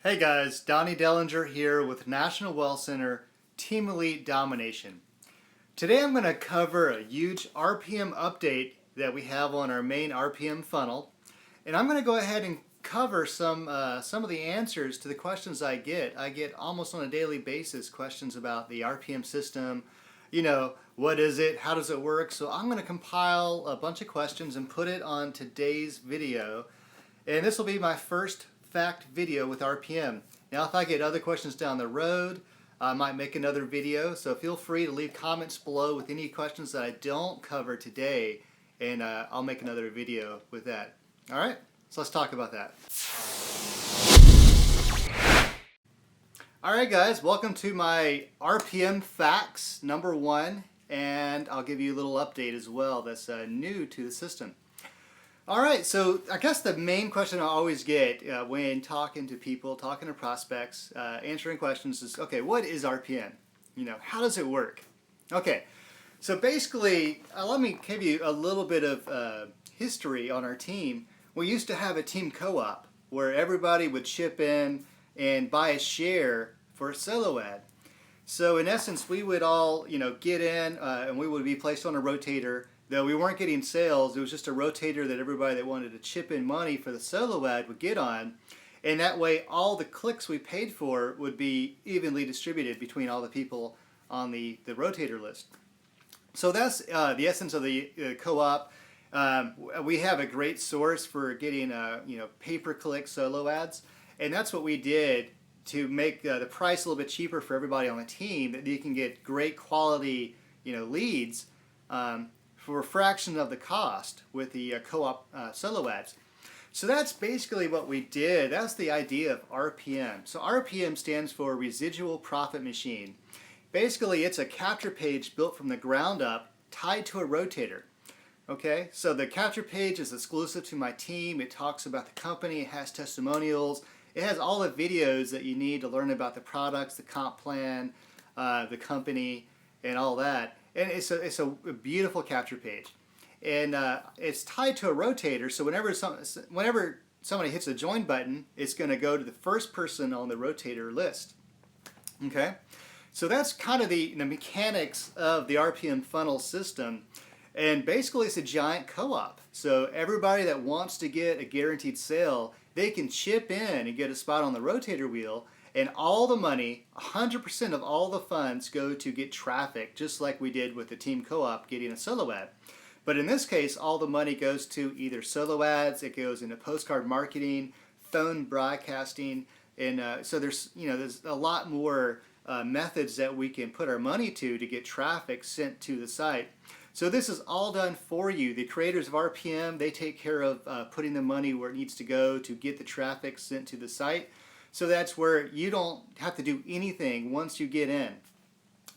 Hey guys, Donnie Dellinger here with National Wealth Center Team Elite Domination. Today I'm going to cover a huge RPM update that we have on our main RPM funnel, and I'm going to go ahead and cover some of the answers to the questions I get. I get almost on a daily basis questions about the RPM system. What is it? How does it work? So I'm going to compile a bunch of questions and put it on today's video, and this will be my first fact video with RPM. Now if I get other questions down the road, I might make another video, so feel free to leave comments below with any questions that I don't cover today, and I'll make another video with that. Alright, so let's talk about that. Alright guys, welcome to my RPM facts number 1, and I'll give you a little update as well that's new to the system. Alright, so I guess the main question I always get when talking to people, talking to prospects, answering questions is, okay, what is RPM? How does it work? Okay, so basically, let me give you a little bit of history on our team. We used to have a team co-op where everybody would chip in and buy a share for a solo ad. So in essence, we would all, get in and we would be placed on a rotator. Though we weren't getting sales, it was just a rotator that everybody that wanted to chip in money for the solo ad would get on. And that way all the clicks we paid for would be evenly distributed between all the people on the rotator list. So that's the essence of the co-op. We have a great source for getting pay-per-click solo ads. And that's what we did to make the price a little bit cheaper for everybody on the team, that you can get great quality leads for a fraction of the cost with the co-op solo ads. So that's basically what we did. That's the idea of RPM. So RPM stands for Residual Profit Machine. Basically, it's a capture page built from the ground up, tied to a rotator. Okay, so the capture page is exclusive to my team. It talks about the company, it has testimonials, it has all the videos that you need to learn about the products, the comp plan, the company, and all that. And it's a beautiful capture page, and it's tied to a rotator. So whenever somebody hits the join button, it's going to go to the first person on the rotator list. Okay, so that's kind of the mechanics of the RPM funnel system, and basically it's a giant co-op. So everybody that wants to get a guaranteed sale, they can chip in and get a spot on the rotator wheel. And all the money, 100% of all the funds go to get traffic, just like we did with the team co-op getting a solo ad. But in this case, all the money goes to either solo ads, it goes into postcard marketing, phone broadcasting, and so there's a lot more methods that we can put our money to get traffic sent to the site. So this is all done for you. The creators of RPM, they take care of putting the money where it needs to go to get the traffic sent to the site. So that's where you don't have to do anything once you get in.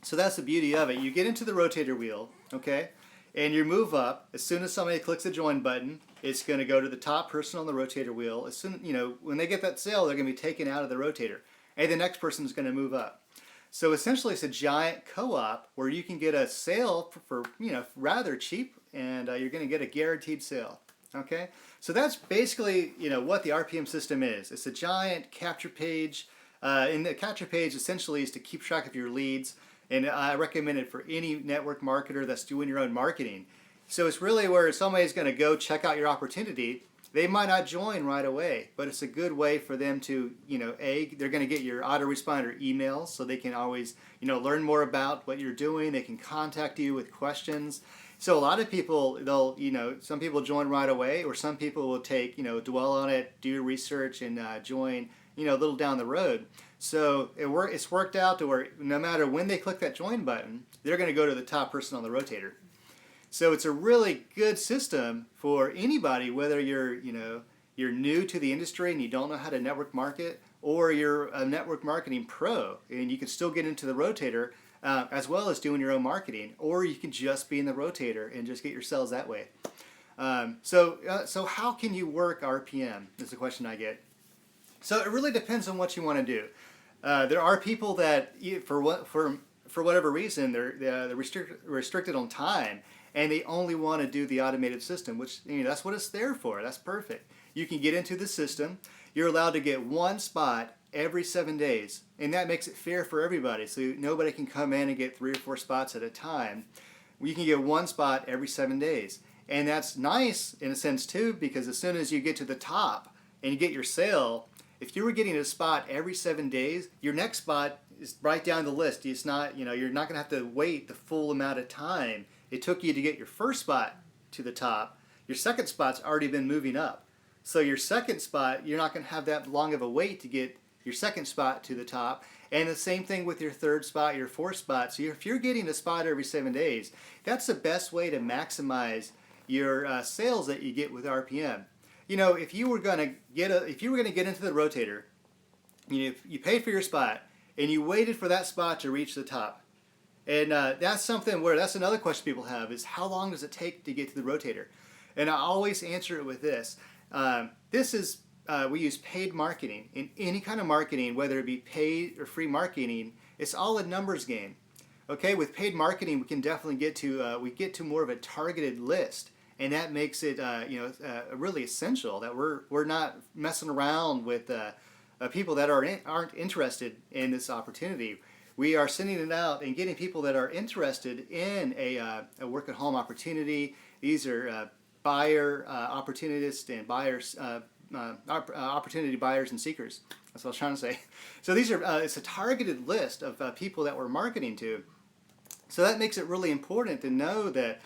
So that's the beauty of it. You get into the rotator wheel, okay, and you move up. As soon as somebody clicks the join button, it's going to go to the top person on the rotator wheel. As soon, when they get that sale, they're going to be taken out of the rotator, and the next person is going to move up. So essentially, it's a giant co-op where you can get a sale for rather cheap, and you're going to get a guaranteed sale. Okay, so that's basically what the RPM system is. It's a giant capture page, and the capture page essentially is to keep track of your leads, and I recommend it for any network marketer that's doing your own marketing. So it's really where somebody's going to go check out your opportunity. They might not join right away, but it's a good way for them to, they're going to get your autoresponder emails, so they can always, learn more about what you're doing. They can contact you with questions. So a lot of people, some people join right away, or some people will take, dwell on it, do research, and join, a little down the road. So it's worked out to where no matter when they click that join button, they're going to go to the top person on the rotator. So it's a really good system for anybody, whether you're new to the industry and you don't know how to network market, or you're a network marketing pro and you can still get into the rotator as well as doing your own marketing, or you can just be in the rotator and just get your sales that way. So how can you work RPM is the question I get. So it really depends on what you want to do. There are people that for whatever reason they're restricted on time, and they only want to do the automated system, which that's what it's there for. That's perfect. You can get into the system. You're allowed to get one spot every 7 days, and that makes it fair for everybody. So nobody can come in and get 3 or 4 spots at a time. You can get 1 spot every 7 days, and that's nice in a sense too, because as soon as you get to the top and you get your sale, if you were getting a spot every 7 days, your next spot is right down the list. It's not, you're not going to have to wait the full amount of time it took you to get your first spot to the top. Your second spot's already been moving up. So your second spot, you're not going to have that long of a wait to get your second spot to the top. And the same thing with your third spot, your fourth spot. So if you're getting a spot every 7 days, that's the best way to maximize your sales that you get with RPM. If you were going to get into the rotator, you paid for your spot and you waited for that spot to reach the top. And that's another question people have is, how long does it take to get to the rotator? And I always answer it with this. We use paid marketing. In any kind of marketing, whether it be paid or free marketing, it's all a numbers game. Okay, with paid marketing, we can definitely get to more of a targeted list, and that makes it really essential that we're not messing around with people that aren't interested in this opportunity. We are sending it out and getting people that are interested in a work at home opportunity. These are buyer opportunists and buyers, opportunity buyers and seekers. That's what I was trying to say. So these are it's a targeted list of people that we're marketing to. So that makes it really important to know that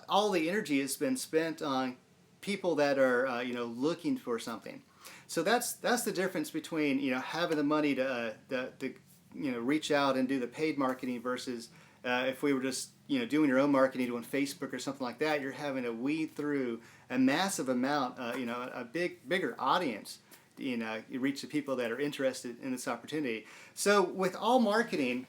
all the energy has been spent on people that are looking for something. So that's the difference between having the money to reach out and do the paid marketing versus if we were just doing your own marketing on Facebook or something like that. You're having to weed through a massive amount, a bigger audience. You reach the people that are interested in this opportunity. So with all marketing,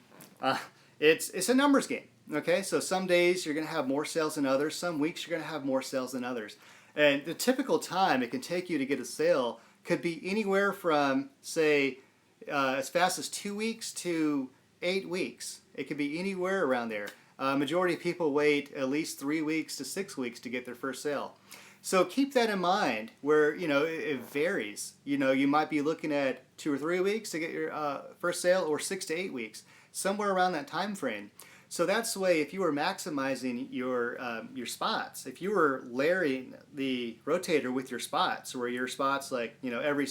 it's a numbers game. Okay, so some days you're going to have more sales than others. Some weeks you're going to have more sales than others. And the typical time it can take you to get a sale could be anywhere from, say, as fast as 2 weeks to 8 weeks. It could be anywhere around there. Majority of people wait at least 3 weeks to 6 weeks to get their first sale. So keep that in mind where, it varies. You might be looking at 2 or 3 weeks to get your first sale, or 6 to 8 weeks, somewhere around that time frame. So that's the way, if you were maximizing your spots, if you were layering the rotator with your spots, where your spots every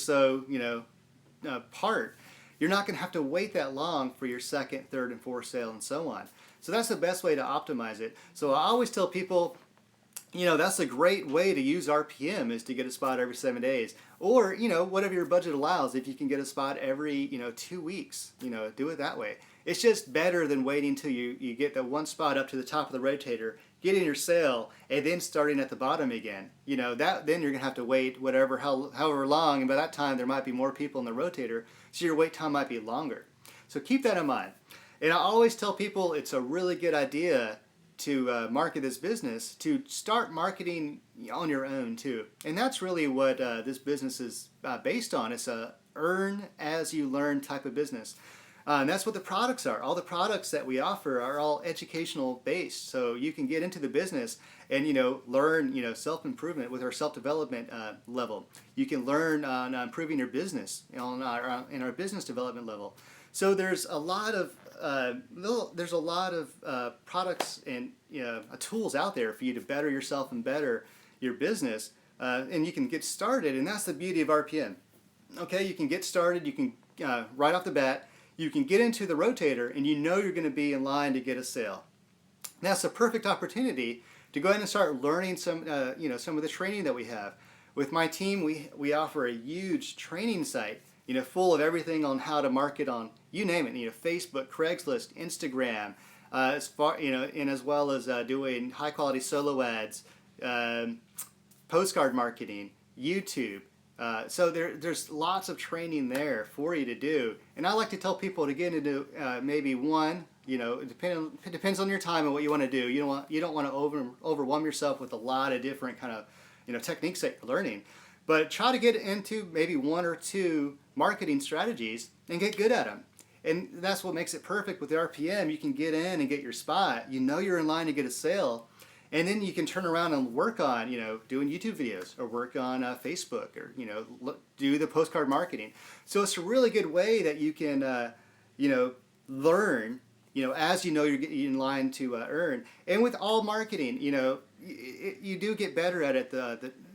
part, you're not going to have to wait that long for your second, third, and fourth sale and so on. So that's the best way to optimize it. So I always tell people, that's a great way to use RPM, is to get a spot every 7 days. Or, whatever your budget allows, if you can get a spot every, 2 weeks, do it that way. It's just better than waiting till you get the one spot up to the top of the rotator, getting your sale, and then starting at the bottom again. Then you're going to have to wait however long, and by that time there might be more people in the rotator, so your wait time might be longer. So keep that in mind. And I always tell people it's a really good idea to market this business, to start marketing on your own too. And that's really what this business is based on. It's a earn as you learn type of business. And that's what the products are. All the products that we offer are all educational based. So you can get into the business and learn self-improvement with our self-development level. You can learn on improving your business in our business development level. So there's a lot of products and tools out there for you to better yourself and better your business, and you can get started. And that's the beauty of RPM. Okay, you can get started. You can right off the bat, you can get into the rotator, and you're going to be in line to get a sale. That's a perfect opportunity to go ahead and start learning some of the training that we have. With my team, we offer a huge training site, full of everything on how to market on, you name it, Facebook, Craigslist, Instagram, and as well as doing high quality solo ads, postcard marketing, YouTube. So there's lots of training there for you to do. And I like to tell people to get into maybe one, it depends on your time and what you want to do. You don't want to overwhelm yourself with a lot of different kind of techniques that you're learning. But try to get into maybe 1 or 2 marketing strategies and get good at them. And that's what makes it perfect with the RPM. You can get in and get your spot. You're in line to get a sale. And then you can turn around and work on, doing YouTube videos, or work on Facebook, or, do the postcard marketing. So it's a really good way that you can, learn, as you're getting in line to earn. And with all marketing, you do get better at it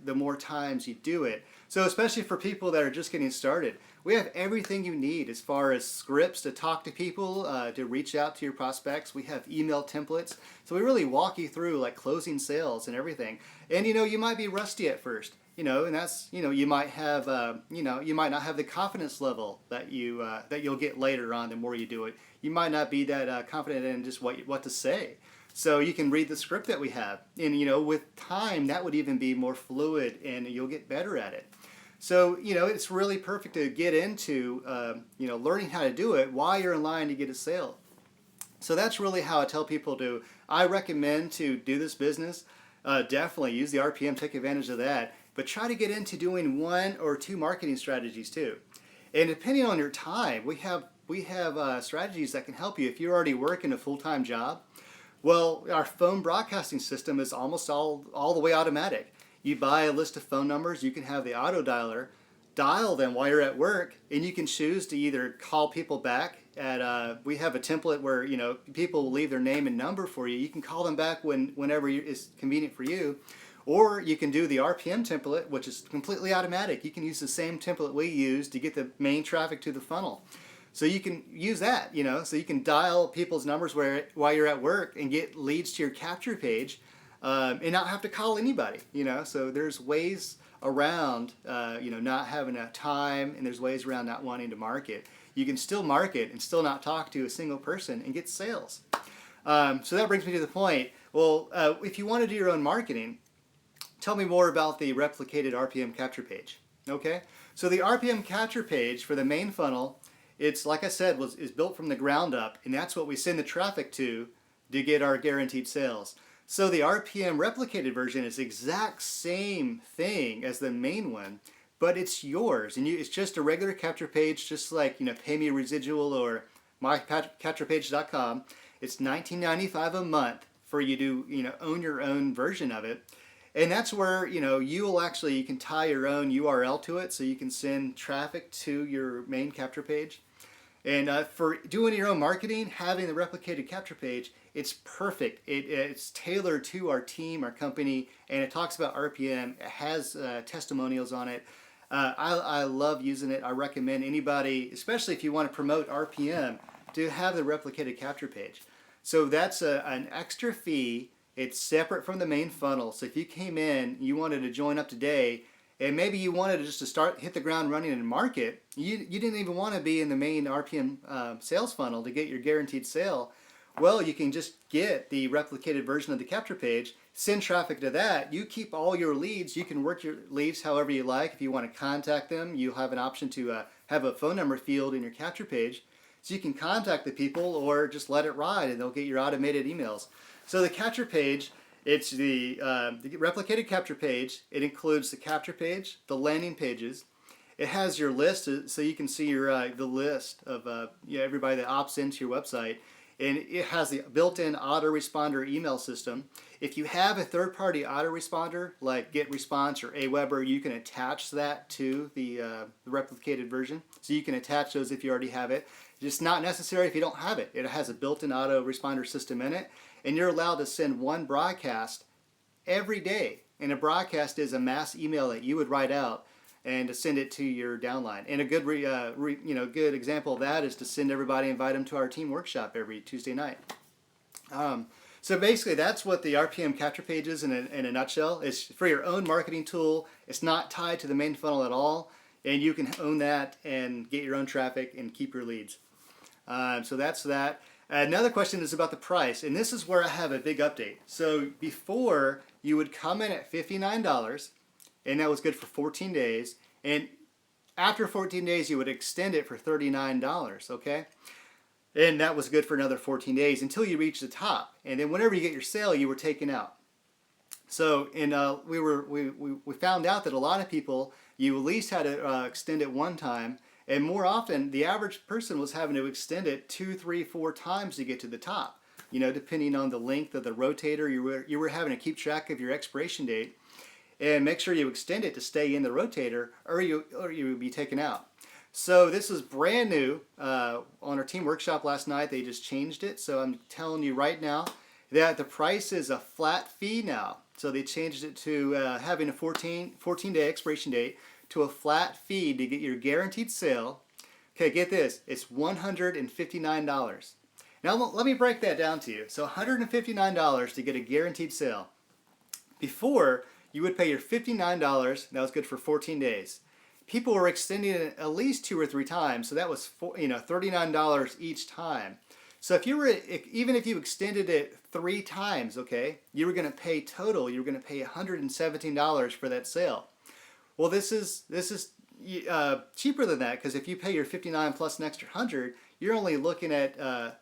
the more times you do it. So especially for people that are just getting started, we have everything you need as far as scripts to talk to people, to reach out to your prospects. We have email templates. So we really walk you through like closing sales and everything. And you might be rusty at first, and that's, you might have, you might not have the confidence level that you'll get later on the more you do it. You might not be that confident in just what to say. So you can read the script that we have, and with time that would even be more fluid, and you'll get better at it. So it's really perfect to get into learning how to do it while you're in line to get a sale. So that's really how I tell people I recommend to do this business. Definitely use the RPM, take advantage of that, but try to get into doing 1 or 2 marketing strategies too. And depending on your time, we have strategies that can help you if you're already working a full-time job. Well, our phone broadcasting system is almost all the way automatic. You buy a list of phone numbers, you can have the auto dialer dial them while you're at work, and you can choose to either call people back we have a template where people will leave their name and number for you. You can call them back whenever it's convenient for you, or you can do the RPM template, which is completely automatic. You can use the same template we use to get the main traffic to the funnel. So you can use that, so you can dial people's numbers while you're at work and get leads to your capture page, and not have to call anybody, So there's ways around, not having enough time, and there's ways around not wanting to market. You can still market and still not talk to a single person and get sales. So that brings me to the point. Well, if you want to do your own marketing, tell me more about the replicated RPM capture page. Okay, so the RPM capture page for the main funnel, it's like I said, is built from the ground up, and that's what we send the traffic to get our guaranteed sales. So the RPM replicated version is the exact same thing as the main one, but it's yours, and it's just a regular capture page, just like Pay Me Residual or mycapturepage.com. It's $19.95 a month for you to own your own version of it, and that's where you can tie your own URL to it, so you can send traffic to your main capture page. And for doing your own marketing, having the replicated capture page, it's perfect. It's tailored to our team, our company, and it talks about RPM. It has testimonials on it. I love using it. I recommend anybody, especially if you want to promote RPM, to have the replicated capture page. So that's an extra fee. It's separate from the main funnel. So if you came in, you wanted to join up today, and maybe you wanted to hit the ground running and market, you didn't even want to be in the main RPM sales funnel to get your guaranteed sale. Well, you can just get the replicated version of the capture page, send traffic to that. You keep all your leads. You can work your leads however you like. If you want to contact them, you have an option to have a phone number field in your capture page. So you can contact the people or just let it ride, and they'll get your automated emails. So the capture page, it's the replicated capture page. It includes the capture page, the landing pages. It has your list, so you can see the list of everybody that opts into your website. And it has the built-in autoresponder email system. If you have a third-party autoresponder like GetResponse or Aweber, you can attach that to the replicated version. So you can attach those if you already have it. It's not necessary if you don't have it. It has a built-in autoresponder system in it, and you're allowed to send one broadcast every day. And a broadcast is a mass email that you would write out and to send it to your downline. And a good good example of that is to send everybody, invite them to our team workshop every Tuesday night. So basically that's what the RPM capture page is in a nutshell. It's for your own marketing tool. It's not tied to the main funnel at all, and you can own that and get your own traffic and keep your leads. So that's that. Another question is about the price, and this is where I have a big update. So before, you would come in at $59, and that was good for 14 days. And after 14 days, you would extend it for $39, okay? And that was good for another 14 days until you reach the top. And then whenever you get your sale, you were taken out. So we found out that a lot of people, you at least had to extend it one time. And more often, the average person was having to extend it 2, 3, 4 times to get to the top. you know, depending on the length of the rotator you were having to keep track of your expiration date, and make sure you extend it to stay in the rotator, or you would be taken out. So this is brand new on our team workshop last night. They just changed it. So I'm telling you right now that the price is a flat fee now. So they changed it to having a 14-day expiration date to a flat fee to get your guaranteed sale. Okay, get this. It's $159. Now let me break that down to you. So $159 to get a guaranteed sale. Before, you would pay your $59. That was good for 14 days. People were extending it at least 2 or 3 times, so that was $39 each time. So even if you extended it 3 times, okay, you were going to pay total. You were going to pay $117 for that sale. Well, this is cheaper than that, because if you pay your $59 plus an extra $100, you're only looking at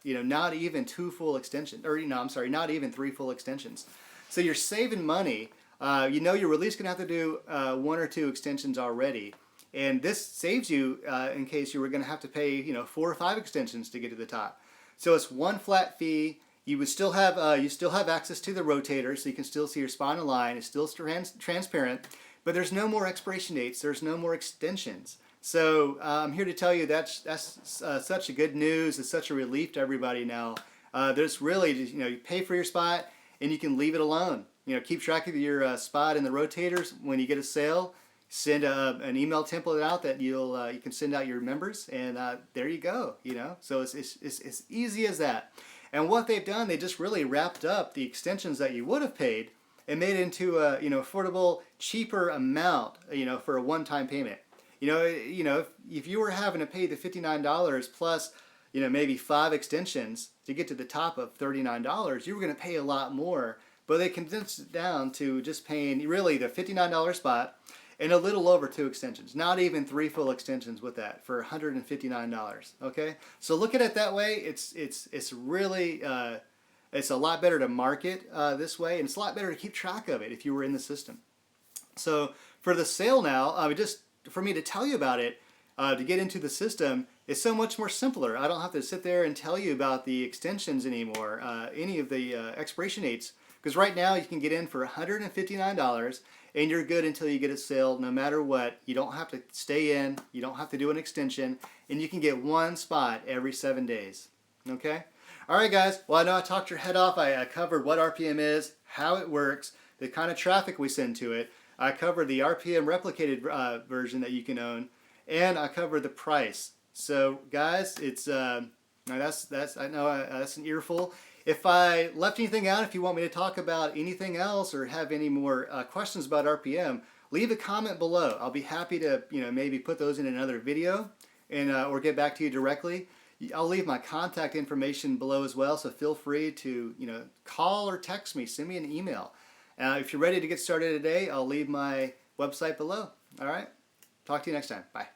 not even 2 full extensions, or not even 3 full extensions. So you're saving money. You're at least going to have to do 1 or 2 extensions already. And this saves you in case you were going to have to pay 4 or 5 extensions to get to the top. So it's one flat fee. You would still have access to the rotator, so you can still see your spinal line. It's still transparent, but there's no more expiration dates. There's no more extensions. So I'm here to tell you that's such a good news. It's such a relief to everybody now. There's really you pay for your spot and you can leave it alone. Keep track of your spot in the rotators. When you get a sale, send an email template out that you can send out your members, and there you go. So it's easy as that. And what they've done, they just really wrapped up the extensions that you would have paid and made it into a affordable, cheaper amount for a one-time payment. If you were having to pay the $59 plus maybe 5 extensions to get to the top of $39, you were going to pay a lot more. But they condensed it down to just paying really the $59 spot and a little over 2 extensions. Not even 3 full extensions with that for $159. Okay, so look at it that way. It's really it's a lot better to market this way, and it's a lot better to keep track of it if you were in the system. So for the sale now, just for me to tell you about it, to get into the system, is so much more simpler. I don't have to sit there and tell you about the extensions anymore, any of the expiration dates. Because right now you can get in for $159 and you're good until you get a sale no matter what. You don't have to stay in, you don't have to do an extension, and you can get 1 spot every 7 days. Okay? Alright guys, well I know I talked your head off. I covered what RPM is, how it works, the kind of traffic we send to it. I covered the RPM replicated version that you can own, and I covered the price. So guys, it's that's an earful. If I left anything out, if you want me to talk about anything else or have any more questions about RPM, leave a comment below. I'll be happy to maybe put those in another video and or get back to you directly. I'll leave my contact information below as well, so feel free to call or text me, send me an email. If you're ready to get started today, I'll leave my website below. All right, talk to you next time. Bye.